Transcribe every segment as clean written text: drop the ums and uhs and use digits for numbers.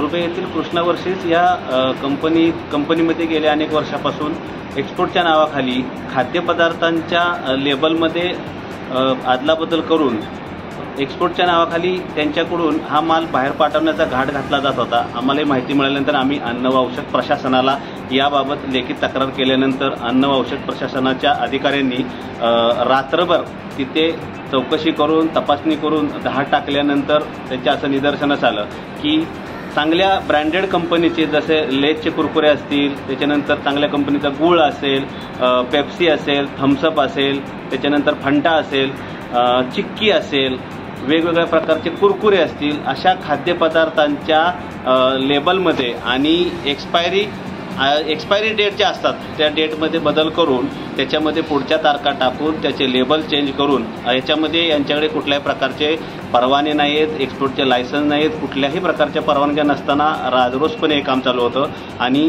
तुर्भे येथील कृष्णा वर्सेस या कंपनीमध्ये गेल्या अनेक वर्षापासून एक्सपोर्टच्या नावाखाली खाद्यपदार्थांच्या लेबलमध्ये अदलाबदल करून एक्सपोर्टच्या नावाखाली त्यांच्याकडून हा माल बाहेर पाठवण्याचा घाट घातला जात होता। आम्हाला माहिती मिळाल्यानंतर आम्ही अन्न व औषध प्रशासनाला याबाबत लेखी तक्रार केल्यानंतर अन्न व औषध प्रशासनाच्या अधिकाऱ्यांनी रात्रभर तिथे चौकशी करून तपासणी करून धाड टाकल्यानंतर त्यांच्या असं निदर्शनास आलं की चांगल्या ब्रँडेड कंपनीचे जसे लेजचे कुरकुरे असतील, त्याच्यानंतर चांगल्या कंपनीचा गूळ असेल, पेप्सी असेल, थम्सअप असेल, त्याच्यानंतर फंटा असेल, चिक्की असेल, वेगवेगळ्या प्रकारचे कुरकुरे असतील, अशा खाद्यपदार्थांच्या लेबलमध्ये आणि एक्सपायरी डेट ज्या असतात त्या डेटमध्ये बदल करून त्याच्यामध्ये पुढच्या तारखा टाकून त्याचे लेबल चेंज करून याच्यामध्ये यांच्याकडे कुठल्याही प्रकारचे परवाने नाहीत, एक्सपोर्टचे लायसन्स नाहीत, कुठल्याही प्रकारच्या परवानग्या नसताना राजरोसपणे हे काम चालू होतं। आणि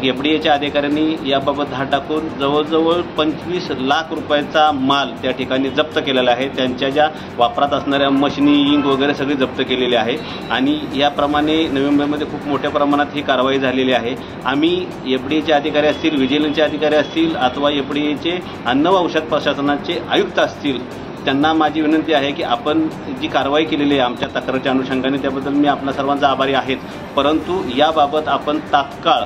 एफडीएच्या अधिकाऱ्यांनी याबाबत धाड टाकून जवळजवळ 25 लाख रुपयाचा माल त्या ठिकाणी जप्त केलेला आहे। त्यांच्या ज्या वापरात असणाऱ्या मशिनी, इंक वगैरे सगळी जप्त केलेली आहे आणि याप्रमाणे नवी मुंबईमध्ये खूप मोठ्या प्रमाणात ही कारवाई झालेली आहे। आम्ही एफडीएचे अधिकारी असतील, विजिलन्सचे अधिकारी असतील अथवा एफडीएचे अन्न व औषध प्रशासनाचे आयुक्त असतील, त्यांना माझी विनंती आहे की आपण जी कारवाई केलेली आहे आमच्या तक्रारीच्या अनुषंगाने त्याबद्दल मी आपल्या सर्वांचा आभारी आहे, परंतु याबाबत आपण तात्काळ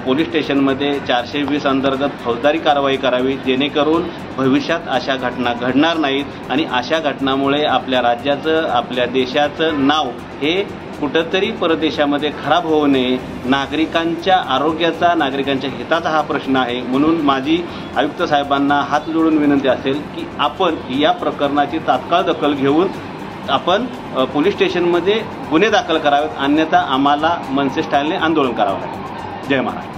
पोलीस स्टेशनमध्ये 420 अंतर्गत फौजदारी कारवाई करावी, जेणेकरून भविष्यात अशा घटना घडणार नाहीत आणि अशा घटनामुळे आपल्या राज्याचं, आपल्या देशाचं नाव हे कुठंतरी परदेशामध्ये खराब होऊ नये। नागरिकांच्या आरोग्याचा, नागरिकांच्या हिताचा हा प्रश्न आहे। म्हणून माझी आयुक्त साहेबांना हात जोडून विनंती असेल की आपण या प्रकरणाची तात्काळ दखल घेऊन आपण पोलीस स्टेशनमध्ये गुन्हे दाखल करावेत, अन्यथा आम्हाला मनसे स्टाईलने आंदोलन करावं लागेल। जय महाराष्ट्र।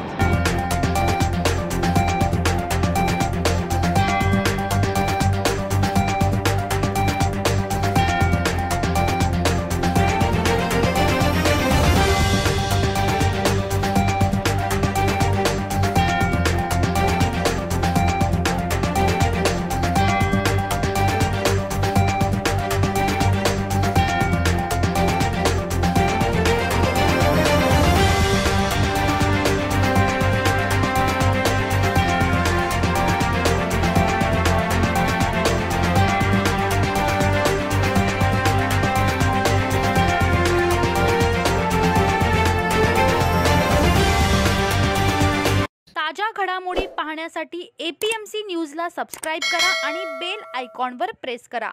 ताज्या घडामोडी पाहण्यासाठी APMC न्यूजला सबस्क्राइब करा आणि बेल आयकॉनवर प्रेस करा।